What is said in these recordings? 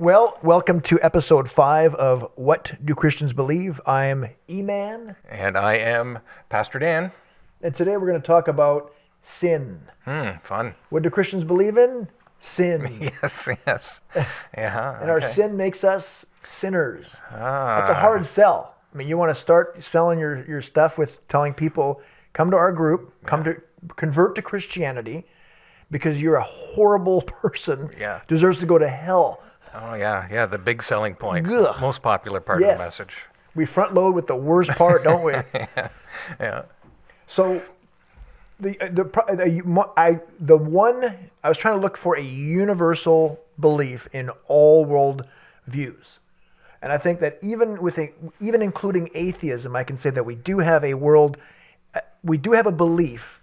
Well, welcome to episode 5 of What Do Christians Believe? I'm E-Man. And I am Pastor Dan. And today we're going to talk about sin. Fun. What do Christians believe in? Sin. Yes. Yeah. And our sin makes us sinners. That's a hard sell. I mean, you want to start selling your stuff with telling people, come to our group, convert to Christianity, because you're a horrible person, deserves to go to hell. Oh, yeah, the big selling point. Ugh. Most popular part of the message. We front load with the worst part, don't we? Yeah. So I was trying to look for a universal belief in all world views. And I think that even including atheism, I can say that we do have a belief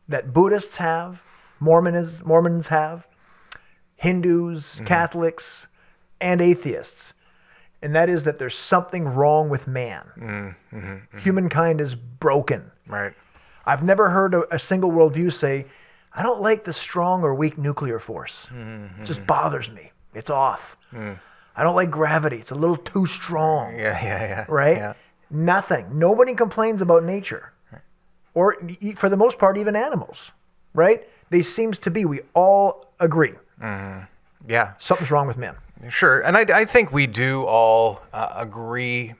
that Buddhists have, Mormons have, Hindus, Catholics, and atheists. And that is that there's something wrong with man. Humankind is broken. Right. I've never heard a single worldview say, I don't like the strong or weak nuclear force. It just bothers me. It's off. I don't like gravity. It's a little too strong. Yeah. Right? Yeah. Nothing. Nobody complains about nature. Or for the most part, even animals. Right? We all agree. Yeah. Something's wrong with man. Sure. And I think we do all agree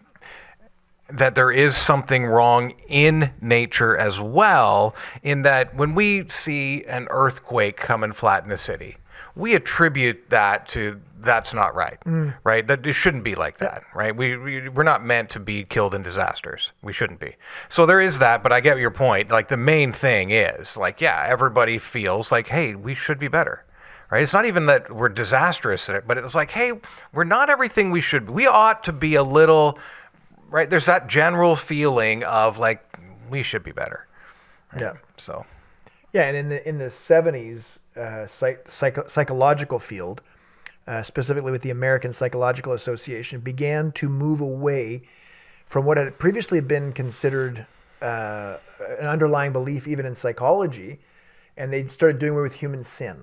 that there is something wrong in nature as well, in that when we see an earthquake come and flatten a city, we attribute that to that's not right, right? That it shouldn't be like that, right? We're not meant to be killed in disasters. We shouldn't be. So there is that, but I get your point. Like the main thing is like, everybody feels like, hey, we should be better. Right? It's not even that we're disastrous at it, but it's like, hey, we're not everything we should be. We ought to be a little, right? There's that general feeling of like, we should be better. Right? Yeah. So. Yeah, and in the 70s, psychological field, specifically with the American Psychological Association, began to move away from what had previously been considered an underlying belief even in psychology, and they started doing away with human sin.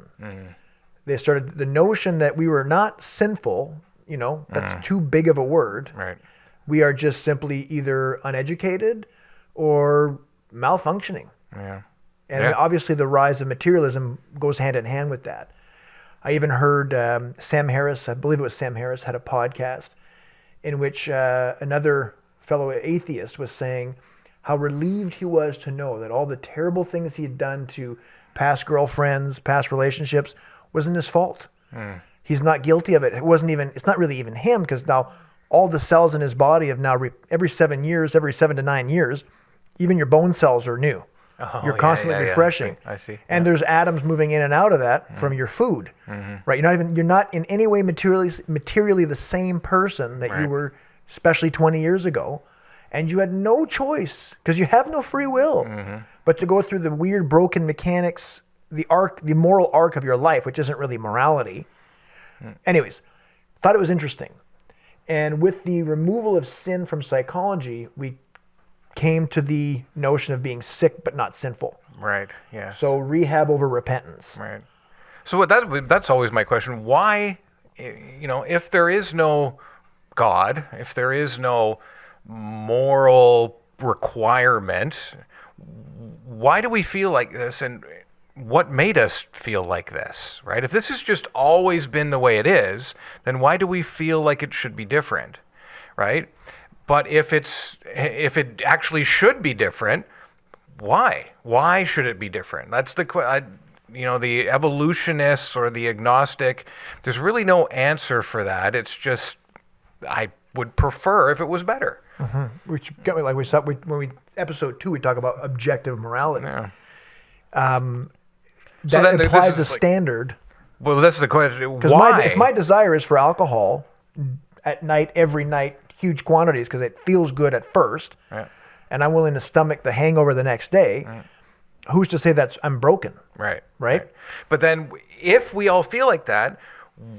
They started the notion that we were not sinful, that's too big of a word. Right. We are just simply either uneducated or malfunctioning. Yeah. And obviously the rise of materialism goes hand in hand with that. I even heard Sam Harris, I believe it was Sam Harris, had a podcast in which another fellow atheist was saying how relieved he was to know that all the terrible things he had done to past girlfriends, past relationships, wasn't his fault. He's not guilty of it. It's not really even him, because now all the cells in his body have now, every 7 to 9 years, even your bone cells are new. You're constantly refreshing. I see. And there's atoms moving in and out of that from your food, right? You're not in any way materially the same person that you were, especially 20 years ago. And you had no choice, because you have no free will, but to go through the weird broken mechanics, the moral arc of your life, which isn't really morality. Anyways, thought it was interesting. And with the removal of sin from psychology, we came to the notion of being sick but not sinful. Right, yeah. So rehab over repentance. Right. So that's always my question. Why, if there is no God, if there is no moral requirement, why do we feel like this, and what made us feel like this, right? If this has just always been the way it is, then why do we feel like it should be different, right? But if it actually should be different, why? Why should it be different? That's the evolutionists or the agnostic, there's really no answer for that. It's just, I would prefer if it was better. Which got me, like we saw episode 2, we talk about objective morality. Yeah. That implies a standard. Well, that's the question. Because why? if my desire is for alcohol at night, every night, huge quantities, because it feels good at first, and I'm willing to stomach the hangover the next day, who's to say that I'm broken? Right. But then if we all feel like that,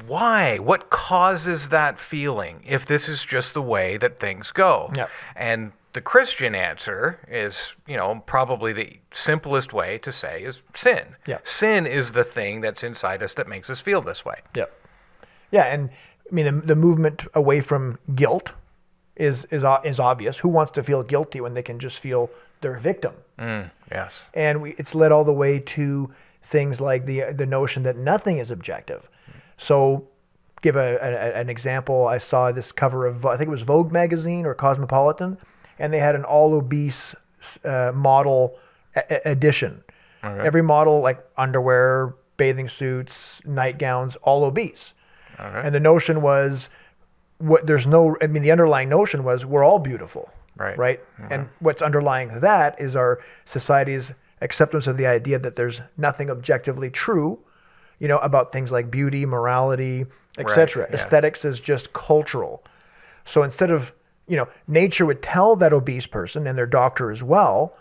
why? What causes that feeling if this is just the way that things go? Yep. And the Christian answer is, probably the simplest way to say is sin. Yep. Sin is the thing that's inside us that makes us feel this way. Yep. Yeah, and I mean, the movement away from guilt is obvious. Who wants to feel guilty when they can just feel they're a victim? Yes. And it's led all the way to things like the notion that nothing is objective. So, give an example. I saw this cover of, I think it was Vogue magazine or Cosmopolitan, and they had an all obese model edition. Okay. Every model, like underwear, bathing suits, nightgowns, all obese. Okay. And the notion was, the underlying notion was we're all beautiful. Right. Right. Mm-hmm. And what's underlying that is our society's acceptance of the idea that there's nothing objectively true, about things like beauty, morality, etc. Right, yes. Aesthetics is just cultural. So instead of, nature would tell that obese person and their doctor as well,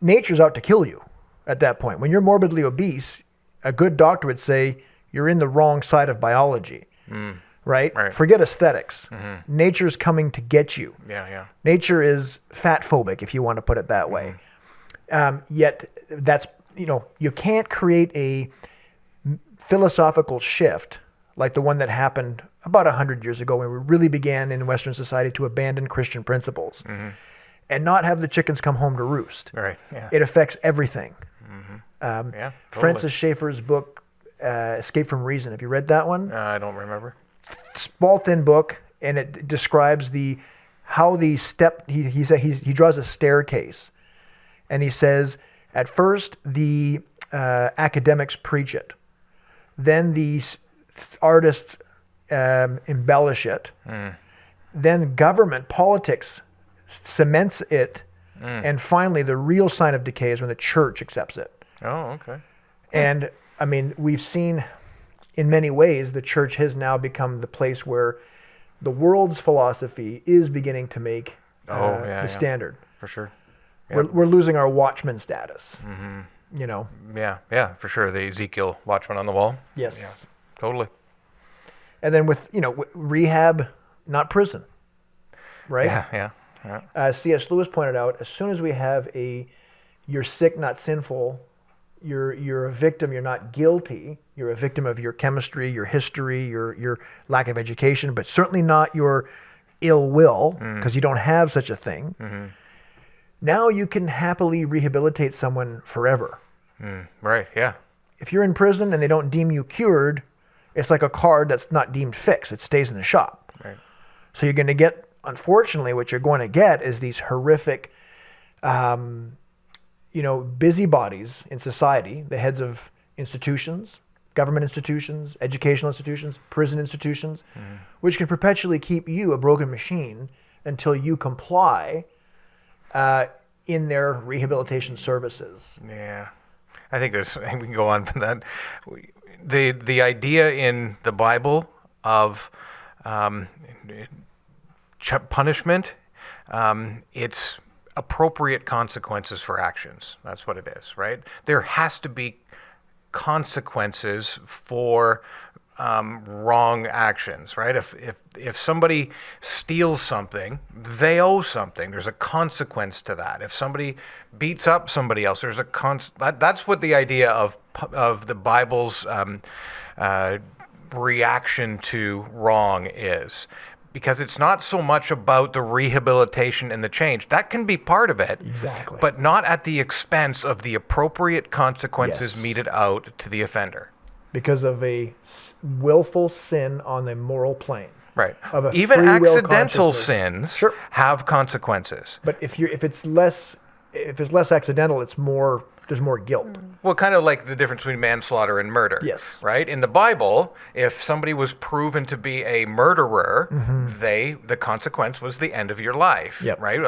nature's out to kill you at that point. When you're morbidly obese, a good doctor would say you're in the wrong side of biology. Right? Forget aesthetics. Mm-hmm. Nature's coming to get you. Yeah. Nature is fat phobic, if you want to put it that way. Yet that's, you can't create a philosophical shift like the one that happened about 100 years ago when we really began in Western society to abandon Christian principles and not have the chickens come home to roost. Right. Yeah. It affects everything. Totally. Francis Schaeffer's book, Escape from Reason. Have you read that one? I don't remember. Small, thin book, and it describes he draws a staircase, and he says at first the academics preach it, then the artists embellish it, then government politics cements it, and finally the real sign of decay is when the church accepts it. Oh, okay. And I mean, we've seen. In many ways, the church has now become the place where the world's philosophy is beginning to make the standard. For sure. Yep. We're losing our watchman status. Yeah, for sure. The Ezekiel watchman on the wall. Yes. Yeah, totally. And then with rehab, not prison, right? Yeah. C.S. Lewis pointed out, as soon as we have you're sick, not sinful, you're a victim, you're not guilty. You're a victim of your chemistry, your history, your lack of education, but certainly not your ill will, because you don't have such a thing. Mm-hmm. Now you can happily rehabilitate someone forever. Right, yeah. If you're in prison and they don't deem you cured, it's like a card that's not deemed fixed. It stays in the shop. Right. So you're going to get, unfortunately, what you're going to get is these horrific busybodies in society, the heads of institutions, government institutions, educational institutions, prison institutions, which can perpetually keep you a broken machine until you comply in their rehabilitation services. Yeah. I think we can go on from that. The idea in the Bible of punishment, it's appropriate consequences for actions. That's what it is, right? There has to be consequences for wrong actions, right? If somebody steals something, they owe something. There's a consequence to that. If somebody beats up somebody else, there's a that's what the idea of the Bible's reaction to wrong is. Because it's not so much about the rehabilitation and the change. That can be part of it. Exactly. But not at the expense of the appropriate consequences meted out to the offender. Because of a willful sin on the moral plane. Right. Of a even free will accidental consciousness. sins have consequences. But if it's less accidental, there's more guilt. Well, kind of like the difference between manslaughter and murder. Yes. Right? In the Bible, if somebody was proven to be a murderer, the consequence was the end of your life. Yep. Right?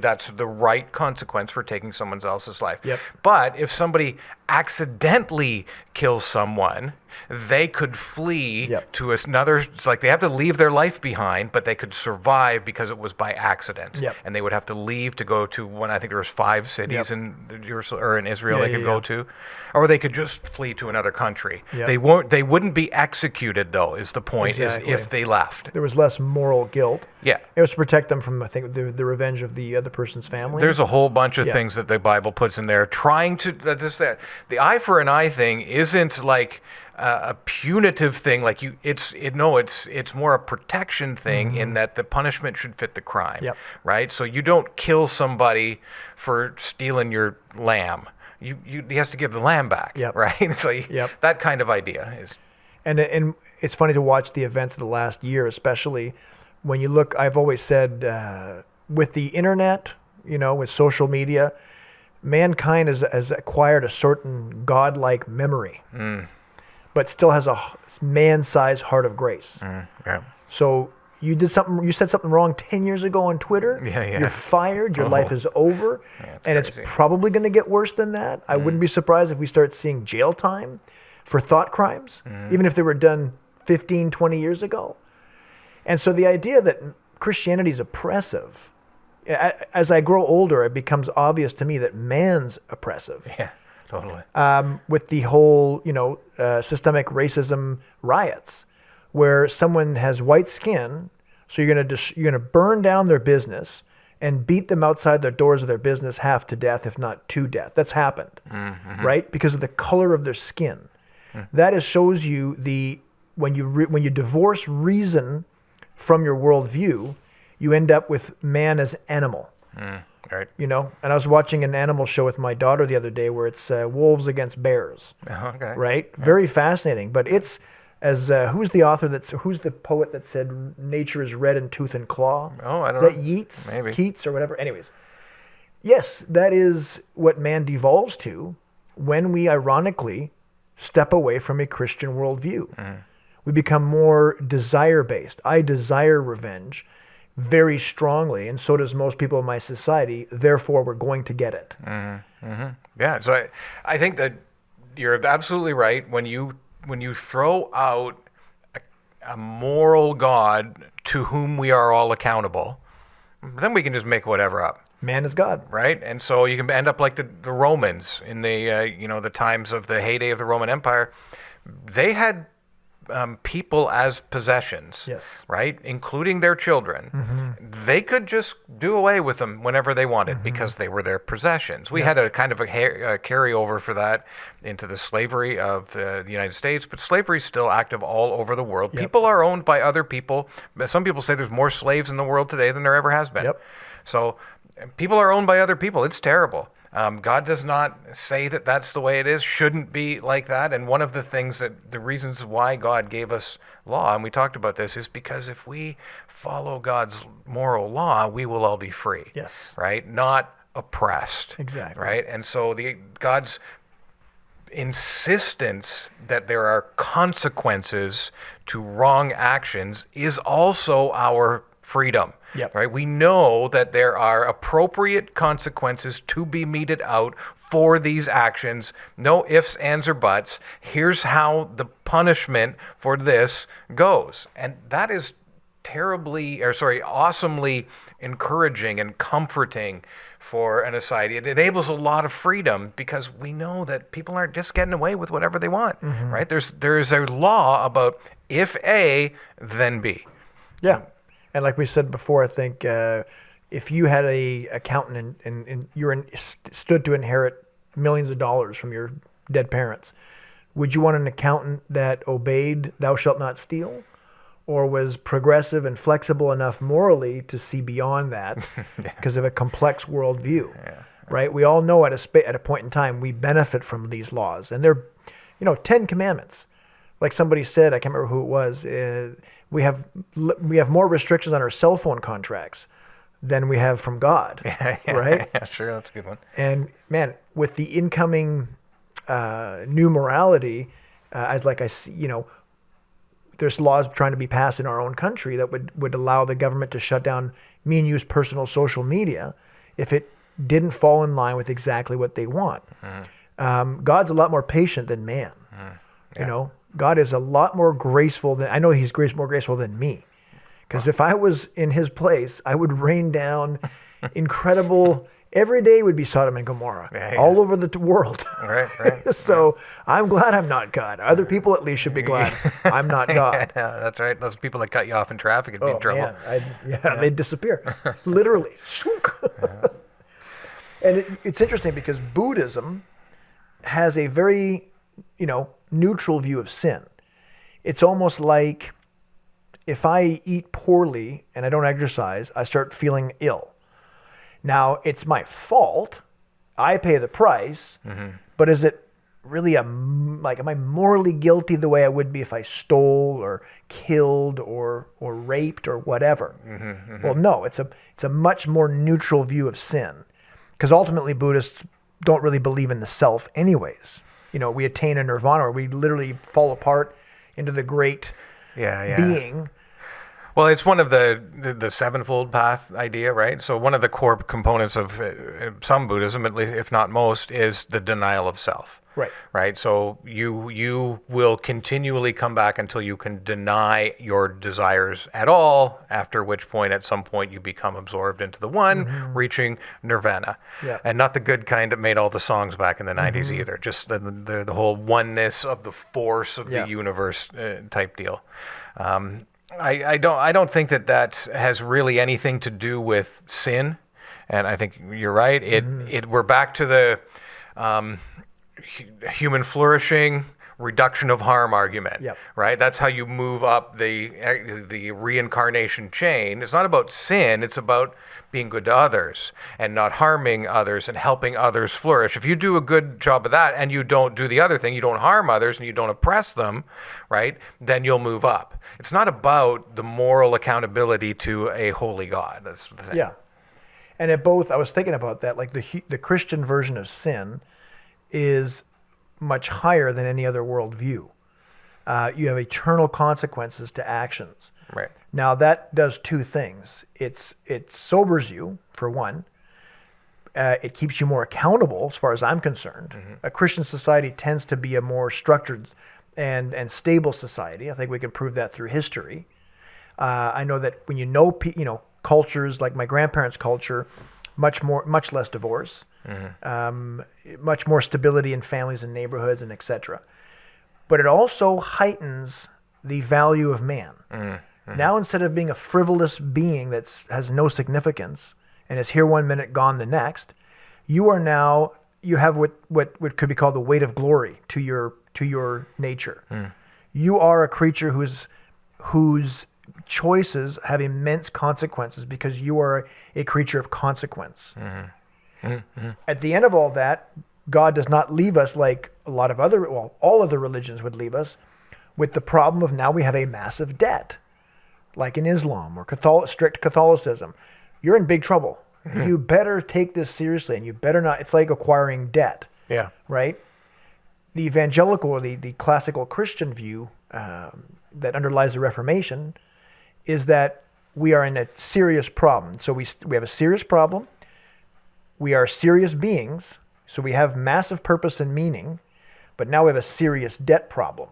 That's the right consequence for taking someone else's life. Yep. But if somebody accidentally kills someone, they could flee to another. It's like they have to leave their life behind, but they could survive because it was by accident. Yep. And they would have to leave to go to one. I think there was 5 cities in Jerusalem or in Israel they could go to, or they could just flee to another country. Yep. They wouldn't be executed though. Is the point? Exactly. Is if they left. There was less moral guilt. Yeah. It was to protect them from, I think, the revenge of the other person's family. There's a whole bunch of things that the Bible puts in there, trying to the eye for an eye thing isn't like a punitive thing. Like it's more a protection thing in that the punishment should fit the crime. Yep. Right. So you don't kill somebody for stealing your lamb. He has to give the lamb back. Yep. Right. So that kind of idea is. And it's funny to watch the events of the last year, especially when you look. I've always said with the internet, with social media, mankind has acquired a certain godlike memory, but still has a man-sized heart of grace. Yeah. So you said something wrong 10 years ago on Twitter. Yeah. You're fired. Your life is over, and crazy. it's probably going to get worse than that. I wouldn't be surprised if we start seeing jail time for thought crimes, even if they were done 15, 20 years ago. And so the idea that Christianity is oppressive, as I grow older, it becomes obvious to me that man's oppressive. Yeah, totally. With the whole, systemic racism riots, where someone has white skin, so you're gonna burn down their business and beat them outside the doors of their business half to death, if not to death. That's happened, right? Because of the color of their skin. That shows you when you divorce reason from your worldview, you end up with man as animal. Right. And I was watching an animal show with my daughter the other day where it's wolves against bears. Okay. Right? Yeah. Very fascinating. But it's who's the poet that said nature is red in tooth and claw? Oh, I don't know. Is that Yeats? Maybe. Keats or whatever. Anyways. Yes, that is what man devolves to when we ironically step away from a Christian worldview. We become more desire-based. I desire revenge very strongly, and so does most people in my society. Therefore, we're going to get it. Yeah, so I think that you're absolutely right. When you throw out a moral God to whom we are all accountable, then we can just make whatever up. Man is God. Right? And so you can end up like the Romans in the times of the heyday of the Roman Empire. They had people as possessions, yes, right? Including their children. They could just do away with them whenever they wanted because they were their possessions. We had a kind of a carryover for that into the slavery of the United States, but slavery is still active all over the world. People are owned by other people. Some people say there's more slaves in the world today than there ever has been. So people are owned by other people. It's terrible. God does not say that that's the way it is, shouldn't be like that. And one of the reasons why God gave us law, and we talked about this, is because if we follow God's moral law, we will all be free. Yes. Right? Not oppressed. Exactly. Right? And so God's insistence that there are consequences to wrong actions is also our freedom. Right? We know that there are appropriate consequences to be meted out for these actions. No ifs, ands, or buts. Here's how the punishment for this goes. And that is awesomely encouraging and comforting for an society. It enables a lot of freedom because we know that people aren't just getting away with whatever they want. Right? There's a law about if A, then B. Yeah. And like we said before, I think if you had a accountant and you stood to inherit millions of dollars from your dead parents, would you want an accountant that obeyed "Thou shalt not steal," or was progressive and flexible enough morally to see beyond that because of a complex worldview? Right? We all know at a point in time we benefit from these laws, and they're 10 commandments. Like somebody said, I can't remember who it was. We have more restrictions on our cell phone contracts than we have from God, right? Yeah, sure, that's a good one. And man, with the incoming new morality, there's laws trying to be passed in our own country that would allow the government to shut down me and you's personal social media if it didn't fall in line with exactly what they want. God's a lot more patient than man, God is a lot more graceful I know he's more graceful than me. Because if I was in his place, I would rain down incredible, every day would be Sodom and Gomorrah all over the world. Right. So I'm glad I'm not God. Other people at least should be glad I'm not God. Yeah, that's right. Those people that cut you off in traffic would be in trouble. Man. They'd disappear. Literally. And it's interesting because Buddhism has a very, neutral view of sin. It's almost like if I eat poorly and I don't exercise, I start feeling ill. Now, it's my fault. I pay the price, but is it really am I morally guilty the way I would be if I stole or killed or raped or whatever? Well, no, it's a much more neutral view of sin, because ultimately Buddhists don't really believe in the self anyways. We attain a nirvana, or we literally fall apart into the great being. Well, it's one of the sevenfold path idea, right? So one of the core components of some Buddhism, at least if not most, is the denial of self. Right. Right. So you will continually come back until you can deny your desires at all, after which point, at some point, you become absorbed into the one, reaching nirvana. Yeah. And not the good kind that made all the songs back in the 90s either. Just the whole oneness of the force of the universe type deal. I don't think that has really anything to do with sin, and I think you're right. We're back to the human flourishing, reduction of harm argument. Yep. Right? That's how you move up the reincarnation chain. It's not about sin. It's about being good to others and not harming others and helping others flourish. If you do a good job of that and you don't do the other thing, you don't harm others and you don't oppress them, right? Then you'll move up. It's not about the moral accountability to a holy God. That's the thing. Yeah. And I was thinking about that, like the Christian version of sin is much higher than any other worldview. You have eternal consequences to actions. Right. Now that does two things. It sobers you, for one. It keeps you more accountable, as far as I'm concerned. A Christian society tends to be a more structured and stable society. I think we can prove that through history. I know that when cultures like my grandparents' culture, much less divorce, much more stability in families and neighborhoods and etc. But it also heightens the value of man. Now, instead of being a frivolous being that has no significance and is here one minute, gone the next, you have what could be called the weight of glory to your nature. You are a creature whose choices have immense consequences because you are a creature of consequence. At the end of all that, God does not leave us like all other religions would leave us, with the problem of now we have a massive debt, like in Islam or strict Catholicism. You're in big trouble. You better take this seriously, and you better not. It's like acquiring debt. Yeah. Right? The evangelical or the classical Christian view that underlies the Reformation is that we are in a serious problem. So we have a serious problem. We are serious beings. So we have massive purpose and meaning. But now we have a serious debt problem,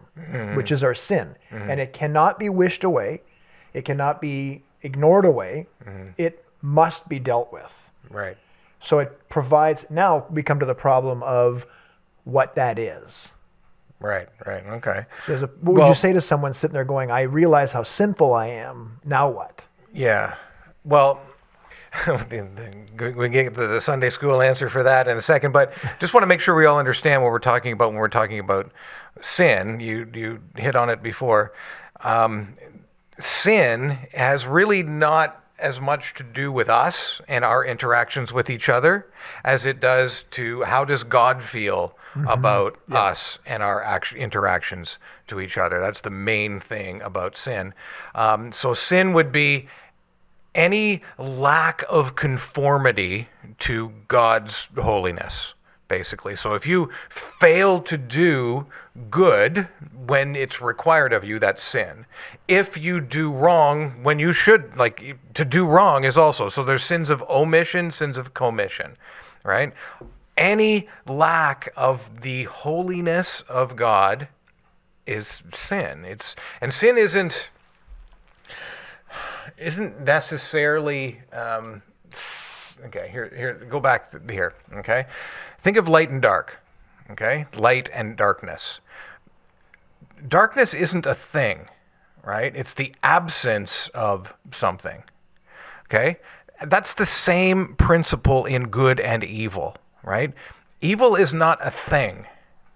which is our sin. And it cannot be wished away. It cannot be ignored away. It must be dealt with. Right. So it provides, now we come to the problem of what that is. Right. Okay. So what would you say to someone sitting there going, I realize how sinful I am. Now what? Yeah. Well, we get the Sunday school answer for that in a second, but just want to make sure we all understand what we're talking about when we're talking about sin. You hit on it before. Sin has really not as much to do with us and our interactions with each other as it does to how does God feel about us and our interactions to each other. That's the main thing about sin. So sin would be any lack of conformity to God's holiness, basically. So if you fail to do good when it's required of you, that's sin. If you do wrong when you should, like to do wrong is also, so there's sins of omission, sins of commission, right? Any lack of the holiness of God is sin. And sin isn't necessarily okay. Here, go back here. Okay, think of light and dark. Okay, light and darkness. Darkness isn't a thing, right? It's the absence of something. Okay, that's the same principle in good and evil, right? Evil is not a thing.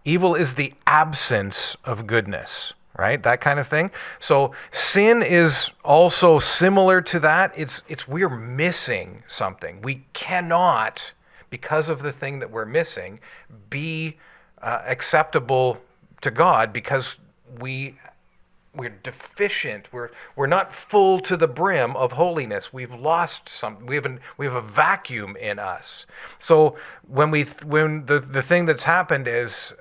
Evil is the absence of goodness, right? That kind of thing. So sin is also similar to that. It's we're missing something. We cannot, because of the thing that we're missing, be acceptable to God because we're deficient. We're not full to the brim of holiness. We've lost some. We have a vacuum in us. So when the thing that's happened is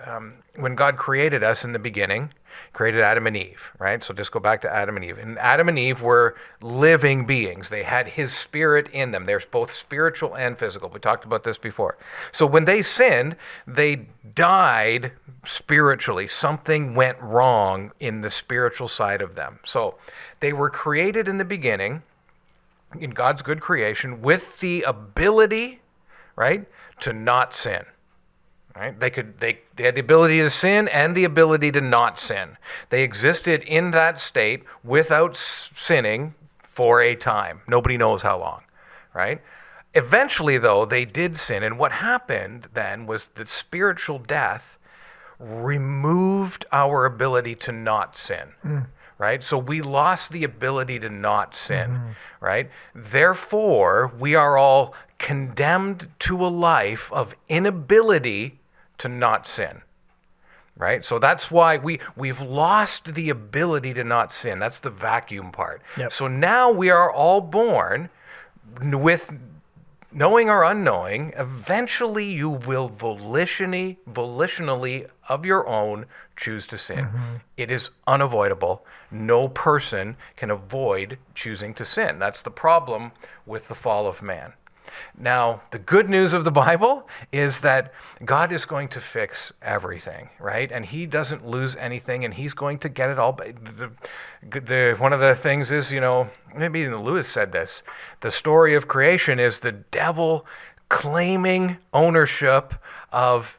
when God created us in the beginning, created Adam and Eve, right? So just go back to Adam and Eve. And Adam and Eve were living beings. They had his spirit in them. They're both spiritual and physical. We talked about this before. So when they sinned, they died spiritually. Something went wrong in the spiritual side of them. So they were created in the beginning, in God's good creation, with the ability, right, to not sin. Right? They had the ability to sin and the ability to not sin. They existed in that state without sinning for a time. Nobody knows how long, right? Eventually, though, they did sin. And what happened then was that spiritual death removed our ability to not sin. Right? So we lost the ability to not sin, right? Therefore, we are all condemned to a life of inability to not sin, right? So that's why we've lost the ability to not sin. That's the vacuum part. Yep. So now we are all born with, knowing or unknowing, eventually you will volitionally of your own choose to sin. It is unavoidable. No person can avoid choosing to sin. That's the problem with the fall of man. Now, the good news of the Bible is that God is going to fix everything, right? And he doesn't lose anything, and he's going to get it all. One of the things is, maybe even Lewis said this, the story of creation is the devil claiming ownership of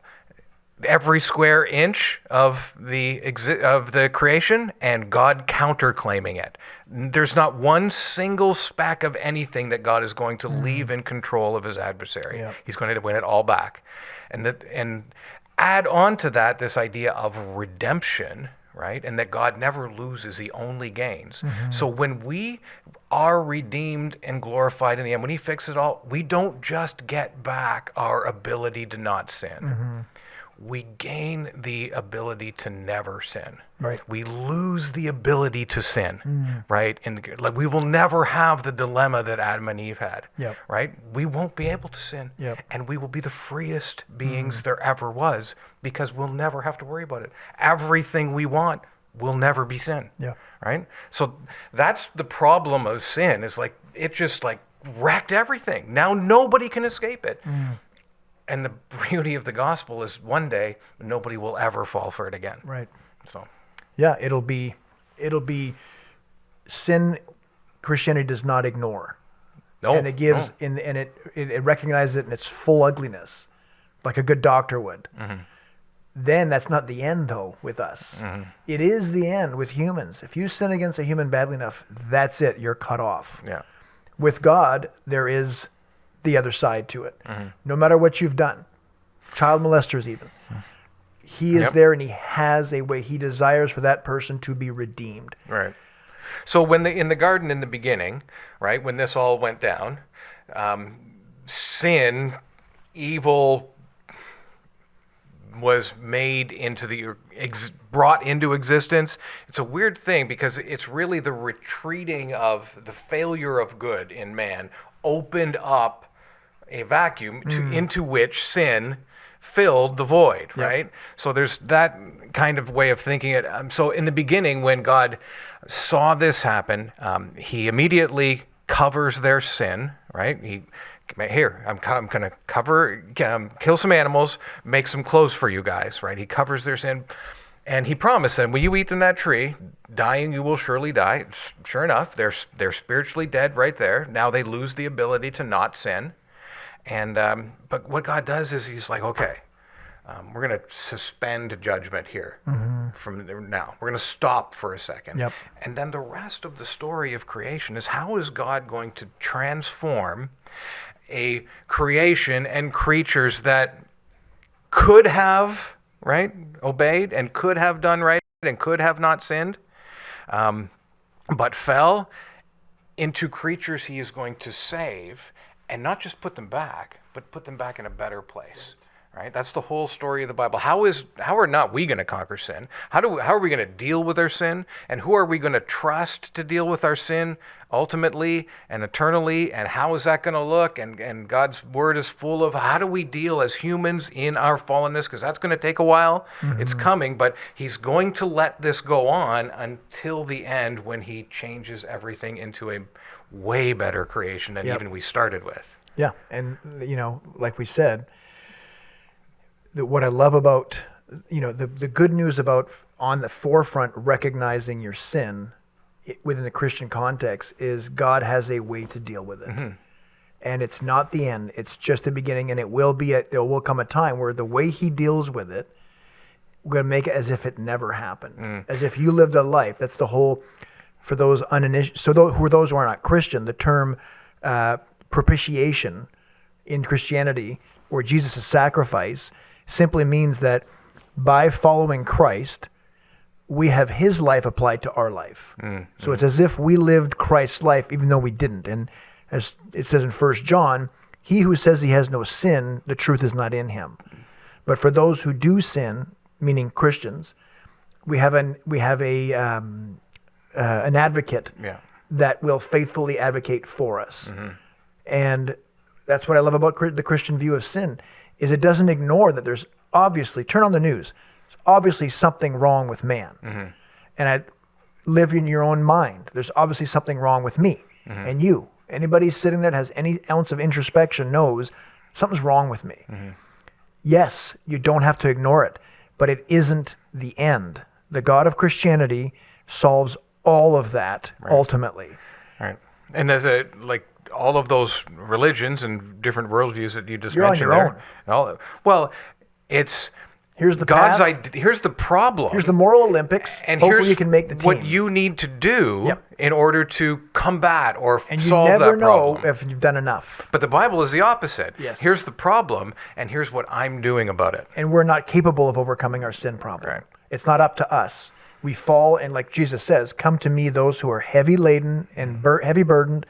every square inch of the creation, and God counterclaiming it. There's not one single speck of anything that God is going to leave in control of his adversary. Yeah. He's going to win it all back. And add on to that this idea of redemption, right? And that God never loses, he only gains. So when we are redeemed and glorified in the end, when he fixes it all, we don't just get back our ability to not sin. We gain the ability to never sin. Right. We lose the ability to sin, right? And like we will never have the dilemma that Adam and Eve had, Yep. right? We won't be able to sin, Yep. and we will be the freest beings there ever was because we'll never have to worry about it. Everything we want will never be sin, Yeah. right? So that's the problem of sin, is like it just like wrecked everything. Now nobody can escape it. And the beauty of the gospel is one day nobody will ever fall for it again. Right. So, Yeah, it'll be sin. Christianity does not ignore, and it gives and it recognizes it in its full ugliness, like a good doctor would. Then that's not the end, though, with us. It is the end with humans. If you sin against a human badly enough, that's it. You're cut off. yeah. With God, there is the other side to it. No matter what you've done, child molesters even, he is Yep. there, and he has a way. He desires for that person to be redeemed. Right. So in the garden in the beginning, right, when this all went down, sin, evil was made into brought into existence. It's a weird thing because it's really the retreating of the failure of good in man opened up a vacuum into which sin filled the void, right? So there's that kind of way of thinking it. So in the beginning, when God saw this happen, he immediately covers their sin, right? I'm going to kill some animals, make some clothes for you guys, right? He covers their sin. And he promised them, when you eat from that tree, dying you will surely die. Sure enough, they're spiritually dead right there. Now they lose the ability to not sin. And but what God does is he's like, okay, we're going to suspend judgment here from now. We're going to stop for a second. Yep. And then the rest of the story of creation is, how is God going to transform a creation and creatures that could have right? Obeyed and could have done right and could have not sinned, but fell into creatures he is going to save, and not just put them back, but put them back in a better place. Right? That's the whole story of the Bible. How are not we going to conquer sin? How are we going to deal with our sin? And who are we going to trust to deal with our sin ultimately and eternally? And how is that going to look? And God's word is full of how do we deal as humans in our fallenness? Because that's going to take a while. It's coming, but he's going to let this go on until the end, when he changes everything into a way better creation than even we started with. Yeah. And, like we said, what I love about, the good news about on the forefront recognizing your sin within the Christian context is God has a way to deal with it. And it's not the end. It's just the beginning. And there will come a time where the way he deals with it, we're going to make it as if it never happened. As if you lived a life. That's the whole, for those uninitiated, so those who are not Christian, the term propitiation in Christianity, or Jesus' sacrifice, simply means that by following Christ, we have his life applied to our life. So it's as if we lived Christ's life, even though we didn't. And as it says in 1 John, he who says he has no sin, the truth is not in him. But for those who do sin, meaning Christians, we have an advocate that will faithfully advocate for us. And that's what I love about the Christian view of sin, is it doesn't ignore that there's obviously, turn on the news, there's obviously something wrong with man. And I live in your own mind. There's obviously something wrong with me and you. Anybody sitting there that has any ounce of introspection knows something's wrong with me. Yes, you don't have to ignore it, but it isn't the end. The God of Christianity solves all of that ultimately. Right. And there's all of those religions and different worldviews that you just You're mentioned on your own. It's here's the God's path. Here's the problem. Here's the moral Olympics. And hopefully you can make the team. What you need to do in order to combat or and you solve that never know problem. if you've done enough. But the Bible is the opposite. Yes. Here's the problem, and here's what I'm doing about it. And we're not capable of overcoming our sin problem. Right. It's not up to us. We fall, and like Jesus says, come to me, those who are heavy laden and heavy burdened.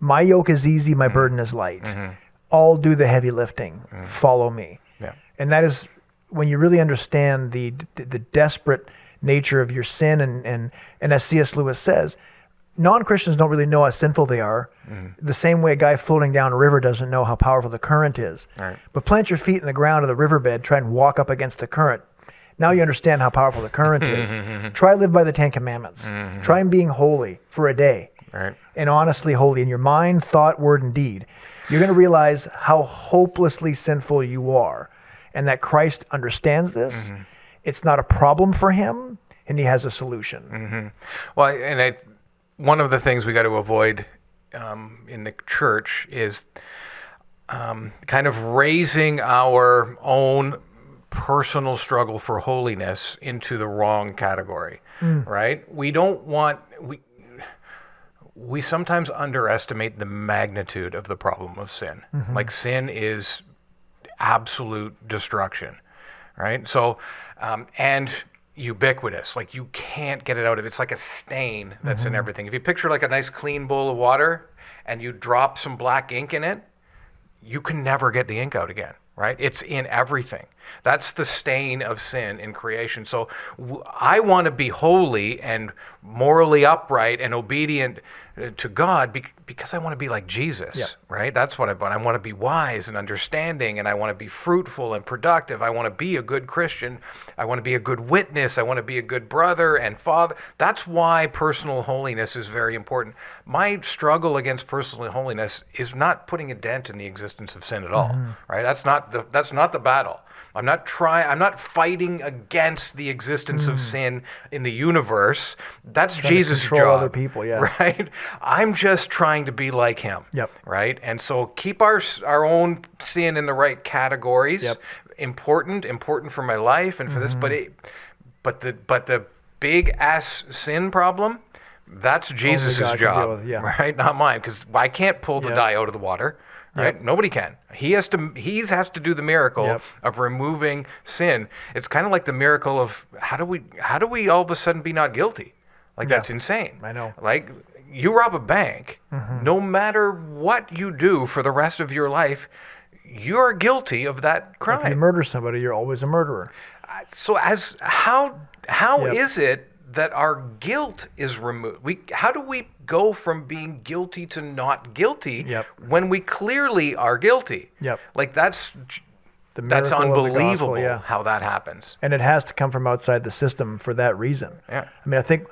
My yoke is easy, my burden is light. I'll do the heavy lifting. Follow me. Yeah. And that is when you really understand the desperate nature of your sin. And as C.S. Lewis says, non-Christians don't really know how sinful they are. The same way a guy floating down a river doesn't know how powerful the current is. Right. But plant your feet in the ground of the riverbed, try and walk up against the current. Now you understand how powerful the current is. Try live by the 10 Commandments. Try and being holy for a day. Right. And honestly holy in your mind, thought, word, and deed. You're going to realize how hopelessly sinful you are, and that Christ understands this. It's not a problem for him, and he has a solution. Well, one of the things we got to avoid in the church is kind of raising our own personal struggle for holiness into the wrong category, right? We sometimes underestimate the magnitude of the problem of sin. Like, sin is absolute destruction, right? So, and ubiquitous. Like, you can't get it out of it. It's like a stain that's in everything. If you picture like a nice clean bowl of water and you drop some black ink in it, you can never get the ink out again, right? It's in everything. That's the stain of sin in creation. So I want to be holy and morally upright and obedient to God because I want to be like Jesus, right? That's what I want. I want to be wise and understanding, and I want to be fruitful and productive. I want to be a good Christian. I want to be a good witness. I want to be a good brother and father. That's why personal holiness is very important. My struggle against personal holiness is not putting a dent in the existence of sin at all, right? That's not the battle. I'm not fighting against the existence of sin in the universe. That's Jesus' job. Control other people, right? I'm just trying to be like him. Right? And so keep our own sin in the right categories. Important for my life and for this. But the big S sin problem, that's Jesus' job, right? Not mine, because I can't pull the dye out of the water. right? Yep. Nobody can. He has to do the miracle Yep. of removing sin. It's kind of like the miracle of how do we all of a sudden be not guilty? Like, that's insane. I know. Like, you rob a bank, no matter what you do for the rest of your life, you're guilty of that crime. If you murder somebody, you're always a murderer. So how Yep. is it that our guilt is removed? How do we go from being guilty to not guilty Yep. when we clearly are guilty? Yep. Like, that's The miracle of the unbelievable gospel, yeah. how that happens. And it has to come from outside the system for that reason. Yeah. I mean, I think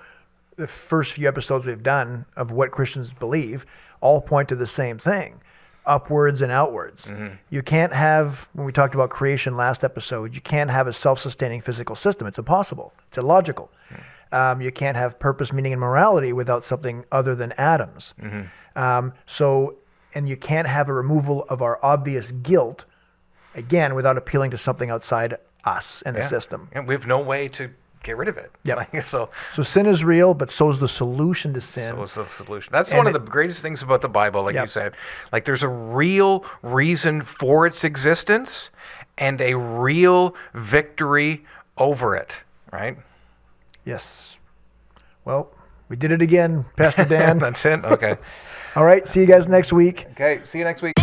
the first few episodes we've done of what Christians believe all point to the same thing, upwards and outwards. You can't have, when we talked about creation last episode, you can't have a self-sustaining physical system. It's impossible. It's illogical. You can't have purpose, meaning, and morality without something other than atoms. And you can't have a removal of our obvious guilt, again, without appealing to something outside us and the system. And we have no way to get rid of it. Yep. Like, so sin is real, but so is the solution to sin. what's the solution? That's one of the greatest things about the Bible, like you said. Like, there's a real reason for its existence and a real victory over it, right? Yes. Well, we did it again, Pastor Dan. That's it? Okay. All right. See you guys next week. Okay, see you next week.